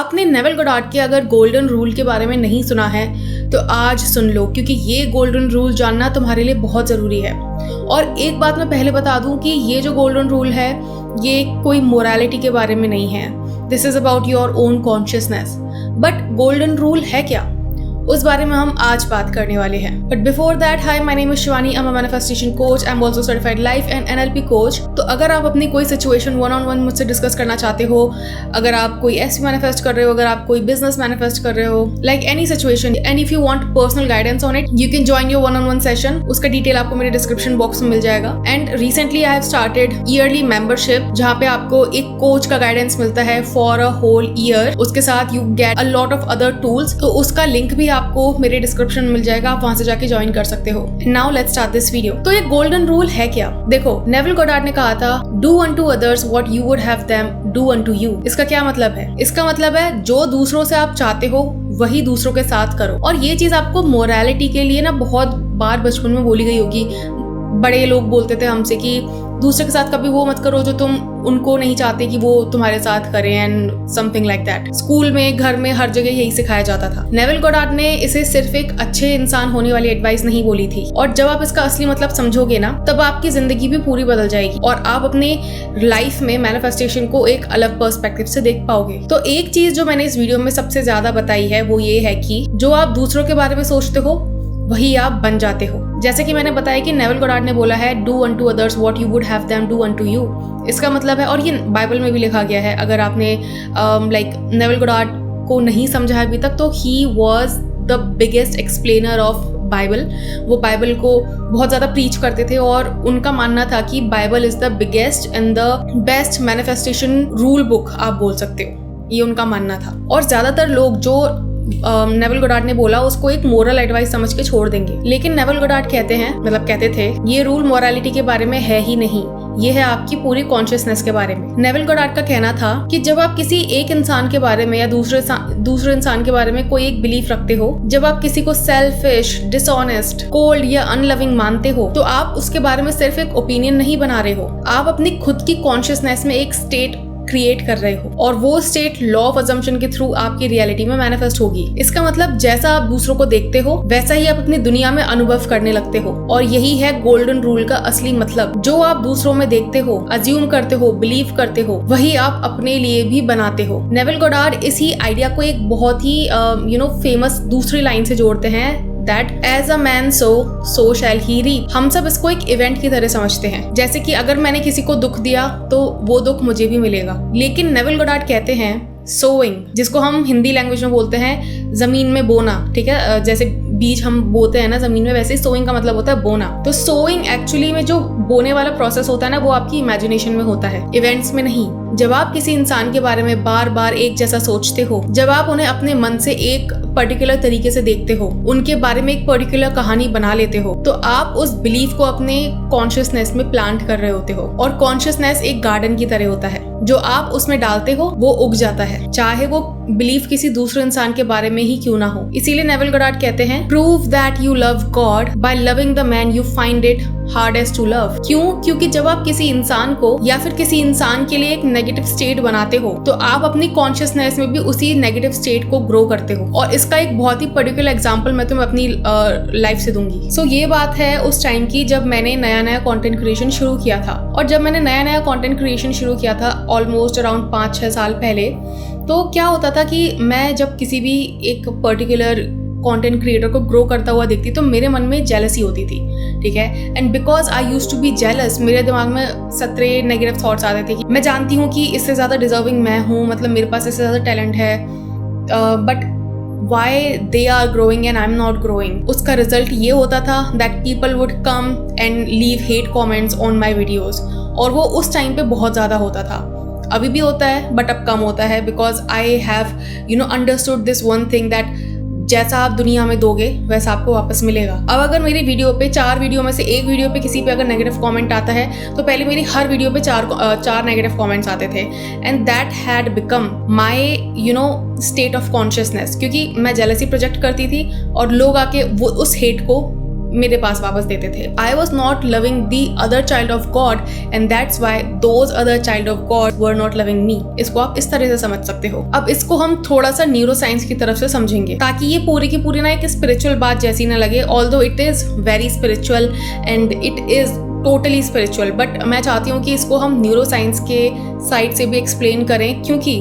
आपने Neville Goddard के अगर गोल्डन रूल के बारे में नहीं सुना है तो आज सुन लो, क्योंकि ये गोल्डन रूल जानना तुम्हारे लिए बहुत ज़रूरी है। और एक बात मैं पहले बता दूं कि ये जो गोल्डन रूल है ये कोई मोरालिटी के बारे में नहीं है। This is about your own consciousness. But golden rule है क्या, उस बारे में हम आज बात करने वाले हैं। But before that, hi, my name is Shivani, I am a manifestation coach, I am also certified life and NLP coach. तो अगर आप अपनी कोई सिचुएशन वन ऑन वन मुझसे डिस्कस करना चाहते हो, अगर आप कोई एसपी मैनिफेस्ट कर रहे हो, अगर आप कोई बिजनेस मैनिफेस्ट कर रहे हो, like any situation, and if you want personal guidance on it, you can join your one on one session. उसका डिटेल आपको मेरे डिस्क्रिप्शन बॉक्स में मिल जाएगा। And recently I have started yearly membership, जहाँ पे आपको एक कोच का गाइडेंस मिलता है फॉर अ होल ईयर। उसके साथ you get a lot of other tools. तो उसका लिंक भी आपको मेरे डिस्क्रिप्शन में मिल जाएगा, आप वहां से जाके ज्वाइन कर सकते हो। Now let's start this video. तो ये गोल्डन रूल है क्या? देखो, नेविल गोडार्ड ने कहा था, do unto others what you would have them do unto you. इसका क्या मतलब है? इसका मतलब है जो दूसरों से आप चाहते हो वही दूसरों के साथ करो। और ये चीज आपको मोरालिटी के लिए ना बहुत बार बचपन में बोली गई होगी। बड़े लोग बोलते थे हमसे कि दूसरे के साथ कभी वो मत करो जो तुम उनको नहीं चाहते कि वो तुम्हारे साथ करें, and something like that. School में, घर में, हर जगह यही सिखाया जाता था। नेविल गोडार्ड ने इसे सिर्फ एक अच्छे इंसान होने वाली एडवाइस नहीं बोली थी। और जब आप इसका असली मतलब समझोगे ना, तब आपकी जिंदगी भी पूरी बदल जाएगी और आप अपने लाइफ में मैनिफेस्टेशन को एक अलग पर्सपेक्टिव से देख पाओगे। तो एक चीज जो मैंने इस वीडियो में सबसे ज्यादा बताई है वो ये है कि जो आप दूसरों के बारे में सोचते हो वही आप बन जाते हो। जैसे कि मैंने बताया कि नेविल गोडार्ड ने बोला है, do unto others what you would have them do unto you. इसका मतलब है, और ये बाइबल में भी लिखा गया है, अगर आपने नेविल गोडार्ड को नहीं समझा है अभी तक, तो he was the biggest explainer of Bible. वो बाइबल को बहुत ज़्यादा प्रीच करते थे और उनका मानना था कि Bible is the biggest and the best manifestation rule book, आप बोल सकते हो। ये उनका मानना था। और ज़्यादातर लोग जो नेविल गोडार्ड ने बोला उसको एक मोरल एडवाइस समझ के छोड़ देंगे, लेकिन नेविल गोडार्ड कहते थे ये रूल मोरालिटी के बारे में है ही नहीं, ये है आपकी पूरी कॉन्शियसनेस के बारे में। नेविल गोडार्ड का कहना था कि जब आप किसी एक इंसान के बारे में या दूसरे इंसान के बारे में कोई एक बिलीफ रखते हो, जब आप किसी को सेल्फिश, डिसऑनेस्ट, कोल्ड या अनलविंग मानते हो, तो आप उसके बारे में सिर्फ एक ओपिनियन नहीं बना रहे हो, आप अपनी खुद की कॉन्शियसनेस में एक स्टेट क्रिएट कर रहे हो और वो स्टेट लॉ ऑफ अजम्पशन के थ्रू आपकी रियलिटी में मैनिफेस्ट होगी। इसका मतलब जैसा आप दूसरों को देखते हो वैसा ही आप अपनी दुनिया में अनुभव करने लगते हो। और यही है गोल्डन रूल का असली मतलब। जो आप दूसरों में देखते हो, अज्यूम करते हो, बिलीव करते हो, वही आप अपने लिए भी बनाते हो। नेविल गोडार्ड इसी आइडिया को एक बहुत ही फेमस दूसरी लाइन से जोड़ते हैं, That as a man so shall he reap। हम सब इसको एक इवेंट की तरह समझते हैं, जैसे कि अगर मैंने किसी को दुख दिया तो वो दुख मुझे भी मिलेगा। लेकिन नेविल गोडार्ड कहते हैं सोइंग, जिसको हम हिंदी लैंग्वेज में बोलते हैं जमीन में बोना, ठीक है, जैसे बीज हम बोते हैं ना जमीन में, वैसे ही सोइंग का मतलब होता है बोना। तो सोइंग एक्चुअली में जो बोने वाला प्रोसेस होता है ना, वो आपकी इमेजिनेशन में होता है, इवेंट्स में नहीं। जब आप किसी इंसान के बारे में बार बार एक जैसा सोचते हो, जब आप उन्हें अपने मन से एक पर्टिकुलर तरीके से देखते हो, उनके बारे में एक पर्टिकुलर कहानी बना लेते हो, तो आप उस बिलीफ को अपने कॉन्शियसनेस में प्लांट कर रहे होते हो। और कॉन्शियसनेस एक गार्डन की तरह होता है, जो आप उसमें डालते हो वो उग जाता है, चाहे वो बिलीफ किसी दूसरे इंसान के बारे में ही क्यों ना हो। इसीलिए नेविल गोडार्ड कहते हैं, prove that you love God by loving the man you find it hardest to love. क्यों? क्योंकि जब आप किसी इंसान को या फिर किसी इंसान के लिए एक नेगेटिव स्टेट बनाते हो, तो आप अपनी कॉन्शियसनेस में भी उसी नेगेटिव स्टेट को ग्रो करते हो। और इसका एक बहुत ही पर्टिकुलर एग्जांपल मैं तुम्हें अपनी लाइफ से दूंगी। सो ये बात है उस टाइम की जब मैंने नया नया कंटेंट क्रिएशन शुरू किया था। और जब मैंने नया नया कंटेंट क्रिएशन शुरू किया था ऑलमोस्ट अराउंड 5-6 साल पहले, तो क्या होता था कि मैं जब किसी भी एक पर्टिकुलर कंटेंट क्रिएटर को ग्रो करता हुआ देखती तो मेरे मन में जेलसी होती थी, ठीक है। And because I used to be jealous, मेरे दिमाग में 17 नेगेटिव थॉट्स आते थे कि मैं जानती हूँ कि इससे ज़्यादा डिजर्विंग मैं हूँ, मतलब मेरे पास इससे ज़्यादा टैलेंट है, but why they are growing and I am not growing. उसका रिजल्ट ये होता था that people would come and leave hate comments on my videos. और वो उस टाइम पे बहुत ज़्यादा होता था, अभी भी होता है बट अब कम होता है, because I have understood this one thing that जैसा आप दुनिया में दोगे वैसा आपको वापस मिलेगा। अब अगर मेरी वीडियो पे 4 वीडियो में से एक वीडियो पे किसी पे अगर नेगेटिव कमेंट आता है, तो पहले मेरी हर वीडियो पे 4 नेगेटिव कमेंट्स आते थे, and that had become my state of consciousness, क्योंकि मैं जेलसी प्रोजेक्ट करती थी और लोग आके वो उस हेट को मेरे पास वापस देते थे। I was not loving the other child of God and that's why those other child of God were not loving me. इसको आप इस तरह से समझ सकते हो। अब इसको हम थोड़ा सा न्यूरो साइंस की तरफ से समझेंगे ताकि ये पूरी की पूरी ना एक स्पिरिचुअल बात जैसी ना लगे, although it is very spiritual and it is totally spiritual, but मैं चाहती हूँ कि इसको हम न्यूरो साइंस के साइड से भी एक्सप्लेन करें क्योंकि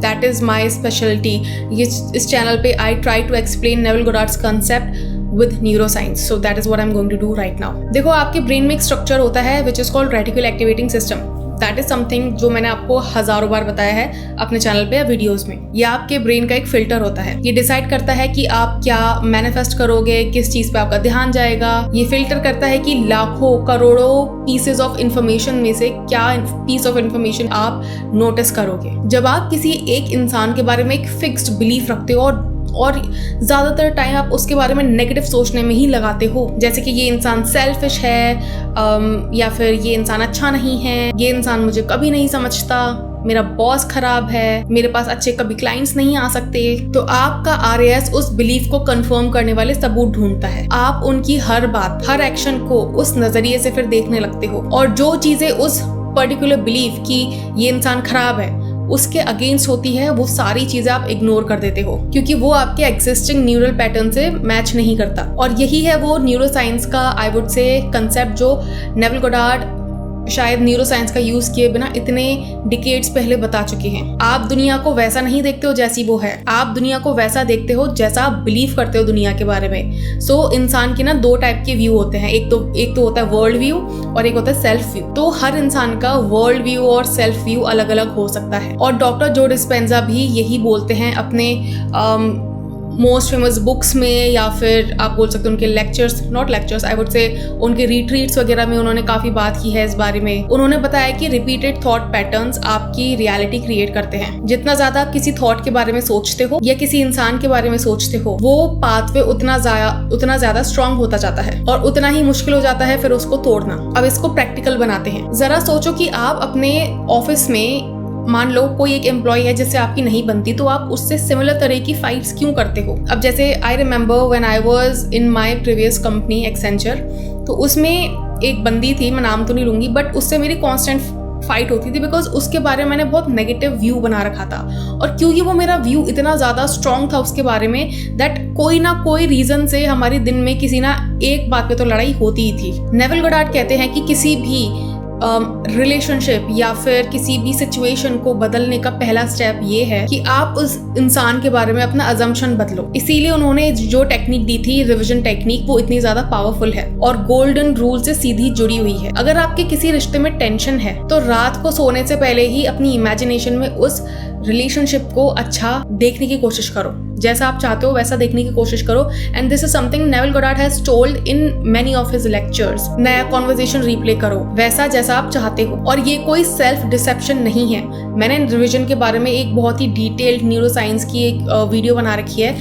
दैट इज माई स्पेशलिटी। इस चैनल पे I try to explain Neville Goddard's concept with neuroscience, so that is what I'm going to do right now। देखो, आपके ब्रेन में एक स्ट्रक्चर होता है which is called reticle activating system। That is something जो मैंने आपको हजारों बार बताया है अपने चैनल पे या वीडियोस में। ये आपके ब्रेन का एक फिल्टर होता है। ये डिसाइड करता है कि आप क्या मैनिफेस्ट करोगे, किस चीज पे आपका ध्यान जाएगा। ये फिल्टर करता है कि लाखों करोड़ों पीसेस ऑफ इंफॉर्मेशन में से क्या पीस ऑफ इंफॉर्मेशन आप नोटिस करोगे। जब आप किसी एक इंसान के बारे में एक फिक्स्ड बिलीफ रखते हो और ज़्यादातर टाइम आप उसके बारे में नेगेटिव सोचने में ही लगाते हो, जैसे कि ये इंसान सेल्फिश है या फिर ये इंसान अच्छा नहीं है, ये इंसान मुझे कभी नहीं समझता, मेरा बॉस खराब है, मेरे पास अच्छे कभी क्लाइंट्स नहीं आ सकते, तो आपका RAS उस बिलीफ को कंफर्म करने वाले सबूत ढूंढता है। आप उनकी हर बात, हर एक्शन को उस नजरिए से फिर देखने लगते हो और जो चीज़ें उस पर्टिकुलर बिलीफ की ये इंसान खराब है उसके अगेंस्ट होती है, वो सारी चीजें आप इग्नोर कर देते हो क्योंकि वो आपके एक्सिस्टिंग न्यूरल पैटर्न से मैच नहीं करता। और यही है वो न्यूरो साइंस का आई वुड से कंसेप्ट जो नेविल गोडार्ड शायद न्यूरो साइंस का यूज किए बिना इतने डिकेड्स पहले बता चुके हैं। आप दुनिया को वैसा नहीं देखते हो जैसी वो है, आप दुनिया को वैसा देखते हो जैसा आप बिलीव करते हो दुनिया के बारे में। सो इंसान के ना दो टाइप के व्यू होते हैं, एक तो होता है वर्ल्ड व्यू और एक होता है सेल्फ व्यू। तो हर इंसान का वर्ल्ड व्यू और सेल्फ व्यू अलग अलग हो सकता है और डॉक्टर जो डिस्पेंजा भी यही बोलते हैं अपने मोस्ट फेमस बुक्स में, या फिर आप बोल सकते हो उनके lectures, not lectures I would say उनके रिट्रीट्स वगैरह में उन्होंने काफ़ी बात की है इस बारे में। उन्होंने बताया कि रिपीटेड थॉट पैटर्न्स आपकी रियलिटी क्रिएट करते हैं। जितना ज़्यादा आप किसी थॉट के बारे में सोचते हो या किसी इंसान के बारे में सोचते हो, वो पाथवे उतना ज़्यादा स्ट्रांग होता जाता है और उतना ही मुश्किल हो जाता है फिर उसको तोड़ना। अब इसको प्रैक्टिकल बनाते हैं। ज़रा सोचो कि आप अपने ऑफिस में मान लो कोई एक एम्प्लॉय है जिससे आपकी नहीं बनती, तो आप उससे सिमिलर तरह की फाइट्स क्यों करते हो। अब जैसे I remember when I was in my previous company Accenture, तो उसमें एक बंदी थी, मैं नाम तो नहीं लूंगी, बट उससे मेरी कांस्टेंट फाइट होती थी बिकॉज उसके बारे में मैंने बहुत नेगेटिव व्यू बना रखा था। और क्योंकि वो मेरा व्यू इतना ज़्यादा स्ट्रॉन्ग था उसके बारे में दैट कोई ना कोई रीज़न से हमारी दिन में किसी ना एक बात पे तो लड़ाई होती ही थी। नेविल गोडार्ड कहते हैं कि किसी भी रिलेशनशिप या फिर किसी भी सिचुएशन को बदलने का पहला स्टेप ये है कि आप उस इंसान के बारे में अपना अजम्पशन बदलो। इसीलिए उन्होंने जो टेक्निक दी थी, रिविजन टेक्निक, वो इतनी ज्यादा पावरफुल है और गोल्डन रूल से सीधी जुड़ी हुई है। अगर आपके किसी रिश्ते में टेंशन है तो रात को सोने से पहले ही अपनी इमेजिनेशन में उस रिलेशनशिप को अच्छा देखने की कोशिश करो, जैसा आप चाहते हो वैसा देखने की कोशिश करो। And this is something Neville Goddard has told in many of his lectures. नया कॉन्वर्सेशन रिप्ले करो वैसा जैसा आप चाहते हो। और ये कोई सेल्फ डिसेप्शन नहीं है। मैंने रिविजन के बारे में एक बहुत ही डिटेल्ड न्यूरो साइंस की एक वीडियो बना रखी है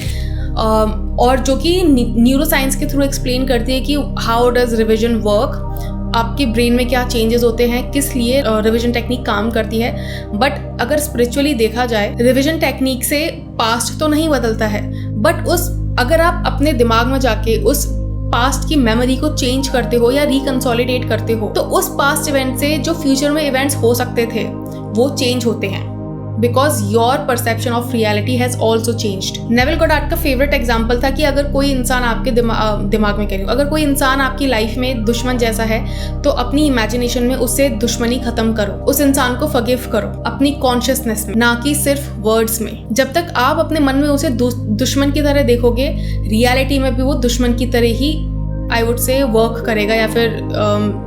और जो कि न्यूरो साइंस के थ्रू एक्सप्लेन करती है कि हाउ डज रिविजन वर्क, आपके ब्रेन में क्या चेंजेस होते हैं, किस लिए रिविजन टेक्निक काम करती है। बट अगर स्पिरिचुअली देखा जाए, रिविजन टेक्निक से पास्ट तो नहीं बदलता है, बट अगर आप अपने दिमाग में जाके उस पास्ट की मेमोरी को चेंज करते हो या रिकंसोलिडेट करते हो, तो उस पास्ट इवेंट से जो फ्यूचर में इवेंट्स हो सकते थे वो चेंज होते हैं because your perception of reality has also changed. Neville Goddard का फेवरेट एग्जाम्पल था कि अगर कोई इंसान आपके दिमाग में कह रही हो, अगर कोई इंसान आपकी लाइफ में दुश्मन जैसा है तो अपनी इमेजिनेशन में उससे दुश्मनी खत्म करो, उस इंसान को फॉरगिव करो अपनी कॉन्शियसनेस में, ना कि सिर्फ वर्ड्स में। जब तक आप अपने मन में उसे दुश्मन की तरह देखोगे, रियलिटी में भी वो दुश्मन की तरह ही आई वुड से वर्क करेगा या फिर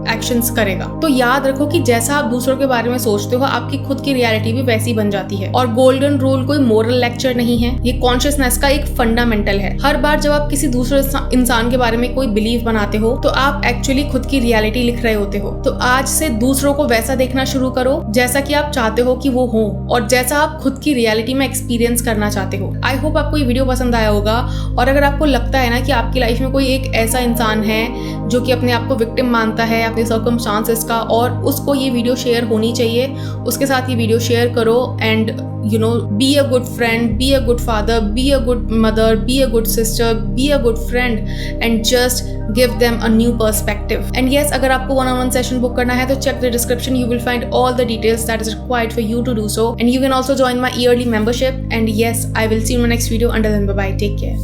एक्शंस करेगा। तो याद रखो कि जैसा आप दूसरों के बारे में सोचते हो, आपकी खुद की रियलिटी भी वैसी बन जाती है। और गोल्डन रूल कोई मोरल लेक्चर नहीं है, ये कॉन्शियसनेस का एक फंडामेंटल है। हर बार जब आप किसी दूसरे इंसान के बारे में कोई बिलीव बनाते हो तो आप एक्चुअली खुद की रियलिटी लिख रहे होते हो। तो आज से दूसरों को वैसा देखना शुरू करो जैसा कि आप चाहते हो कि वो हो और जैसा आप खुद की रियलिटी में एक्सपीरियंस करना चाहते हो। आई होप आपको ये वीडियो पसंद आया होगा। और अगर आपको लगता है ना कि आपकी लाइफ में कोई एक ऐसा इंसान है जो कि अपने आप को विक्टिम मानता है या अपने सर्कमस्टांसेस का, और उसको ये वीडियो शेयर होनी चाहिए, उसके साथ ये वीडियो शेयर करो। And you know, be a good friend, be a good father, be a good mother, be a good sister, be a good friend, and just give them a new perspective. And yes, अगर आपको one-on-one session book करना है तो check the description, you will find all the details that is required for you to do so. And you can also join my yearly membership. And yes, I will see you in my next video. Until then, bye bye, take care.